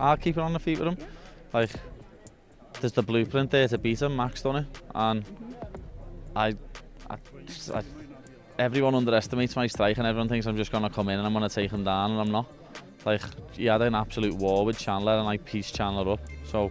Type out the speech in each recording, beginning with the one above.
I'll keep it on the feet with him. Like, there's the blueprint there to beat him. Max done it, and I everyone underestimates my strike, and everyone thinks I'm just gonna come in and I'm gonna take him down, and I'm not. Like, he had an absolute war with Chandler, and I pieced Chandler up. So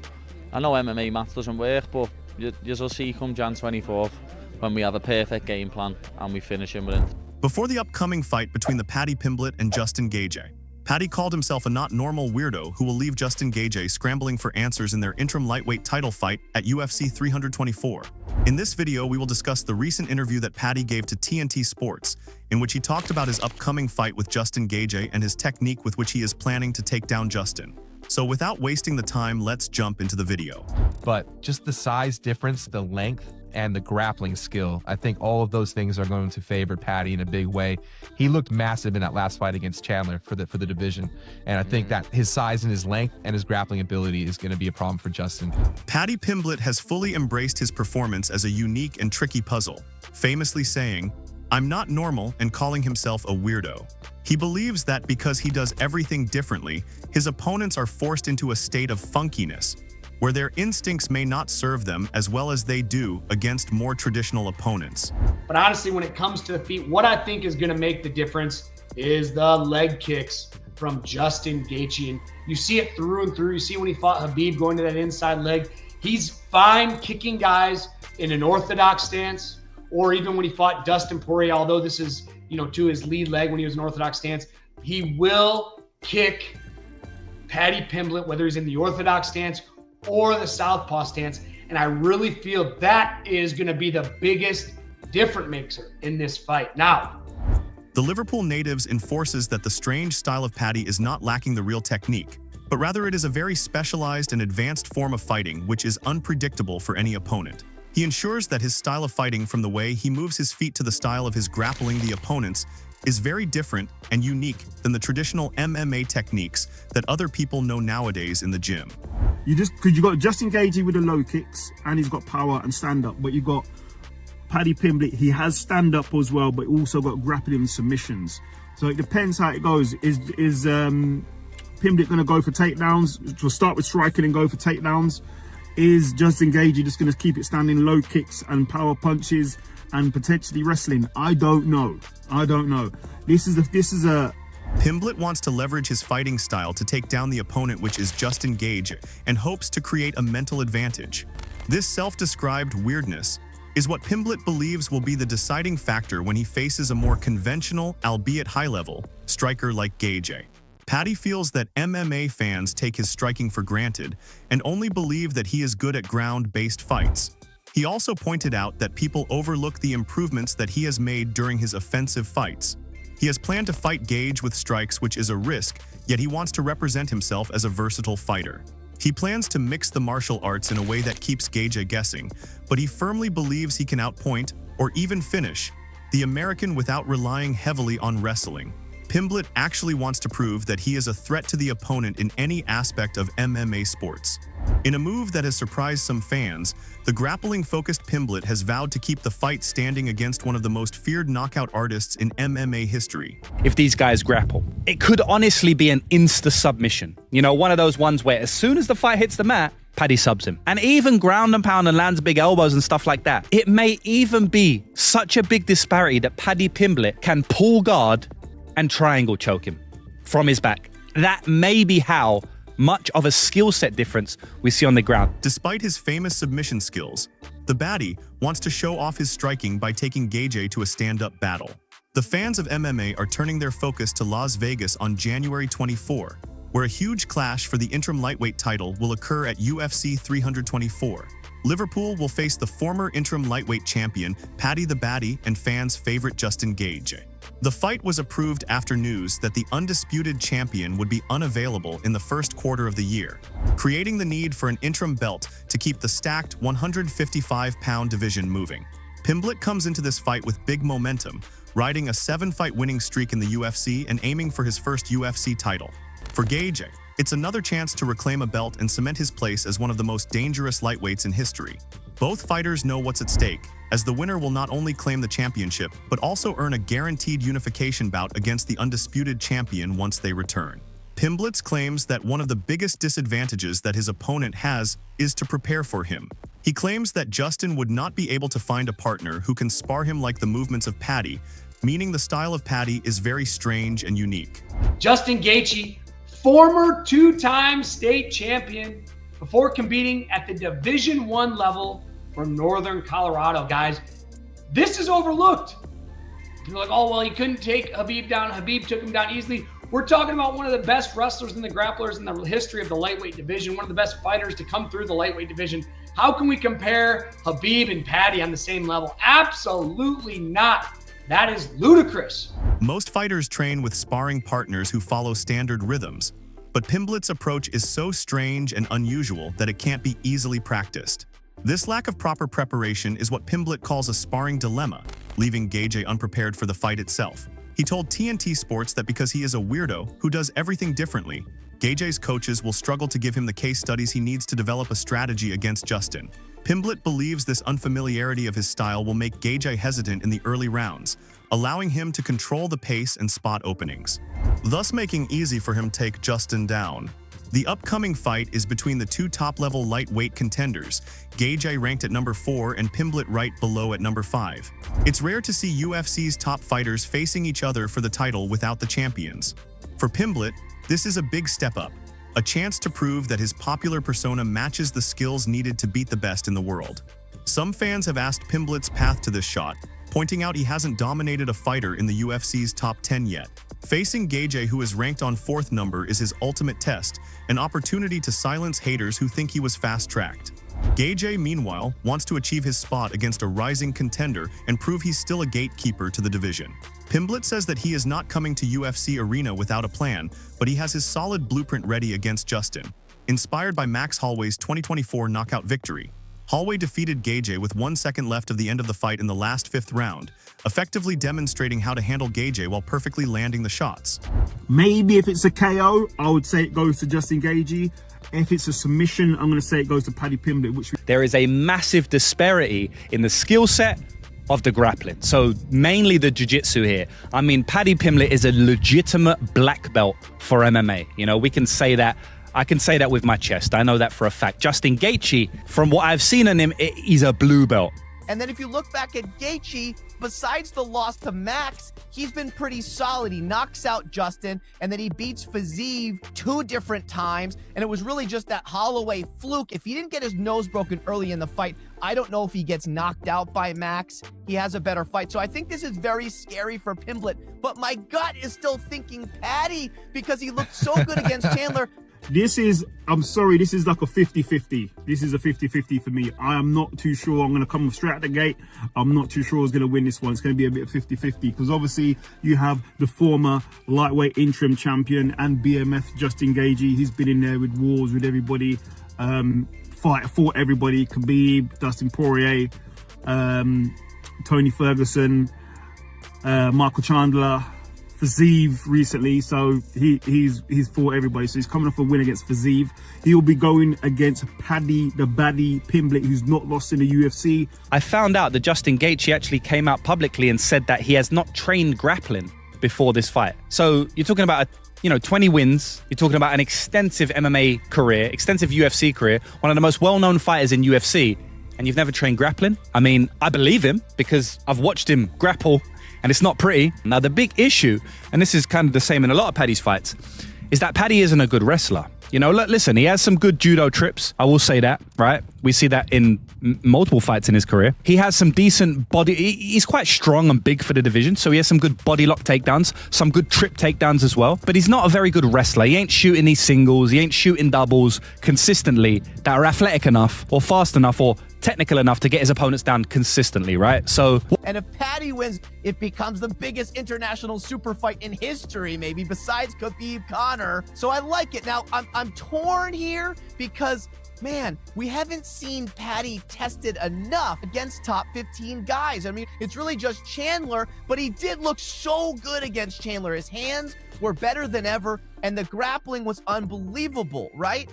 I know MMA math doesn't work, but you'll see come Jan 24th when we have a perfect game plan and we finish him with it. Before the upcoming fight between the Paddy Pimblett and Justin Gaethje, Paddy called himself a not normal weirdo who will leave Justin Gaethje scrambling for answers in their interim lightweight title fight at UFC 324. In this video, we will discuss the recent interview that Paddy gave to TNT Sports, in which he talked about his upcoming fight with Justin Gaethje and his technique with which he is planning to take down Justin. So without wasting the time, let's jump into the video. But just the size difference, the length, and the grappling skill, I think all of those things are going to favor Paddy in a big way. He looked massive in that last fight against Chandler for the division, and I think that his size and his length and his grappling ability is going to be a problem for Justin. Paddy Pimblett has fully embraced his performance as a unique and tricky puzzle, famously saying, "I'm not normal," and calling himself a weirdo. He believes that because he does everything differently, his opponents are forced into a state of funkiness, where their instincts may not serve them as well as they do against more traditional opponents. But honestly, when it comes to the feet, what I think is going to make the difference is the leg kicks from Justin Gaethje. And you see it through and through. You see when he fought Khabib going to that inside leg, he's fine kicking guys in an orthodox stance, or even when he fought Dustin Poirier, although this is, to his lead leg when he was in orthodox stance, he will kick Paddy Pimblett, whether he's in the orthodox stance or the southpaw stance. And I really feel that is going to be the biggest difference maker in this fight. Now, the Liverpool natives enforces that the strange style of Paddy is not lacking the real technique, but rather it is a very specialized and advanced form of fighting which is unpredictable for any opponent. He ensures that his style of fighting, from the way he moves his feet to the style of his grappling the opponents, is very different and unique than the traditional MMA techniques that other people know nowadays in the gym. Because you got Justin Gaethje with the low kicks, and he's got power and stand up, but you got Paddy Pimblett, he has stand up as well, but also got grappling and submissions. So it depends how it goes. Is Pimblett going to go for takedowns? To start with striking and go for takedowns? Is Justin Gaethje just going to keep it standing, low kicks and power punches and potentially wrestling? I don't know. This is a Pimblett wants to leverage his fighting style to take down the opponent, which is Justin Gaethje, and hopes to create a mental advantage. This self-described weirdness is what Pimblett believes will be the deciding factor when he faces a more conventional, albeit high-level, striker like Gaethje. Paddy feels that MMA fans take his striking for granted and only believe that he is good at ground-based fights. He also pointed out that people overlook the improvements that he has made during his offensive fights. He has planned to fight Gaethje with strikes, which is a risk, yet he wants to represent himself as a versatile fighter. He plans to mix the martial arts in a way that keeps Gaethje guessing, but he firmly believes he can outpoint, or even finish, the American without relying heavily on wrestling. Pimblett actually wants to prove that he is a threat to the opponent in any aspect of MMA sports. In a move that has surprised some fans, the grappling-focused Pimblett has vowed to keep the fight standing against one of the most feared knockout artists in MMA history. If these guys grapple, it could honestly be an insta-submission. One of those ones where as soon as the fight hits the mat, Paddy subs him. And even ground and pound and lands big elbows and stuff like that. It may even be such a big disparity that Paddy Pimblett can pull guard and triangle choke him from his back. That may be how much of a skill set difference we see on the ground. Despite his famous submission skills, the Baddy wants to show off his striking by taking Gaethje to a stand-up battle. The fans of MMA are turning their focus to Las Vegas on January 24, where a huge clash for the interim lightweight title will occur at UFC 324. Liverpool will face the former interim lightweight champion, Paddy the Baddy, and fans' favorite Justin Gaethje. The fight was approved after news that the undisputed champion would be unavailable in the first quarter of the year, creating the need for an interim belt to keep the stacked 155-pound division moving. Pimblett comes into this fight with big momentum, riding a 7-fight winning streak in the UFC and aiming for his first UFC title. For Gaethje, it's another chance to reclaim a belt and cement his place as one of the most dangerous lightweights in history. Both fighters know what's at stake, as the winner will not only claim the championship, but also earn a guaranteed unification bout against the undisputed champion once they return. Pimblett claims that one of the biggest disadvantages that his opponent has is to prepare for him. He claims that Justin would not be able to find a partner who can spar him like the movements of Paddy, meaning the style of Paddy is very strange and unique. Justin Gaethje, former two-time state champion before competing at the Division I level from Northern Colorado. Guys, this is overlooked. You're like, oh, well, he couldn't take Khabib down. Khabib took him down easily. We're talking about one of the best wrestlers and the grapplers in the history of the lightweight division, one of the best fighters to come through the lightweight division. How can we compare Khabib and Paddy on the same level? Absolutely not. That is ludicrous. Most fighters train with sparring partners who follow standard rhythms, but Pimblett's approach is so strange and unusual that it can't be easily practiced. This lack of proper preparation is what Pimblett calls a sparring dilemma, leaving Gaethje unprepared for the fight itself. He told TNT Sports that because he is a weirdo who does everything differently, Gaethje's coaches will struggle to give him the case studies he needs to develop a strategy against Justin. Pimblett believes this unfamiliarity of his style will make Gaethje hesitant in the early rounds, allowing him to control the pace and spot openings, thus making easy for him to take Justin down. The upcoming fight is between the two top-level lightweight contenders, Gaethje ranked at number 4 and Pimblett right below at number 5. It's rare to see UFC's top fighters facing each other for the title without the champions. For Pimblett, this is a big step up, a chance to prove that his popular persona matches the skills needed to beat the best in the world. Some fans have asked Pimblett's path to this shot, pointing out he hasn't dominated a fighter in the UFC's top 10 yet. Facing Gaethje, who is ranked on 4th number, is his ultimate test, an opportunity to silence haters who think he was fast-tracked. Gaethje, meanwhile, wants to achieve his spot against a rising contender and prove he's still a gatekeeper to the division. Pimblett says that he is not coming to UFC Arena without a plan, but he has his solid blueprint ready against Justin. Inspired by Max Holloway's 2024 knockout victory, Holloway defeated Gaethje with 1 second left of the end of the fight in the last 5th round, effectively demonstrating how to handle Gaethje while perfectly landing the shots. Maybe if it's a KO, I would say it goes to Justin Gaethje. If it's a submission, I'm going to say it goes to Paddy Pimblett, There is a massive disparity in the skill set of the grappling. So mainly the jiu-jitsu here. I mean, Paddy Pimblett is a legitimate black belt for MMA. You know, we can say that. I can say that with my chest. I know that for a fact. Justin Gaethje, from what I've seen in him, he's a blue belt. And then if you look back at Gaethje, besides the loss to Max, he's been pretty solid. He knocks out Justin, and then he beats Fiziev 2 different times, and it was really just that Holloway fluke. If he didn't get his nose broken early in the fight, I don't know if he gets knocked out by Max. He has a better fight. So I think this is very scary for Pimblett, but my gut is still thinking Paddy because he looked so good against Chandler. This is, I'm sorry, this is like a 50-50. This is a 50-50 for me. I am not too sure I'm going to come straight at the gate. I'm not too sure who's going to win this one. It's going to be a bit of 50-50 because obviously you have the former lightweight interim champion and BMF Justin Gaethje. He's been in there with wars with everybody, fought everybody, Khabib, Dustin Poirier, Tony Ferguson, Michael Chandler, Fiziev recently, so he's fought everybody. So he's coming off a win against Fiziev. He'll be going against Paddy, the Baddy Pimblett, who's not lost in the UFC. I found out that Justin Gaethje actually came out publicly and said that he has not trained grappling before this fight. So you're talking about 20 wins. You're talking about an extensive MMA career, extensive UFC career, one of the most well-known fighters in UFC, and you've never trained grappling? I mean, I believe him because I've watched him grapple, and it's not pretty. Now, the big issue, and this is kind of the same in a lot of Paddy's fights, is that Paddy isn't a good wrestler. You know, listen, he has some good judo trips. I will say that, right? We see that in multiple fights in his career. He has some decent body. He's quite strong and big for the division, so he has some good body lock takedowns, some good trip takedowns as well. But he's not a very good wrestler. He ain't shooting these singles. He ain't shooting doubles consistently that are athletic enough or fast enough or technical enough to get his opponents down consistently, right? So, and if Paddy wins, it becomes the biggest international super fight in history, maybe, besides Khabib Conor. So I like it. Now, I'm torn here because, man, we haven't seen Paddy tested enough against top 15 guys. I mean, it's really just Chandler, but he did look so good against Chandler. His hands were better than ever, and the grappling was unbelievable, right?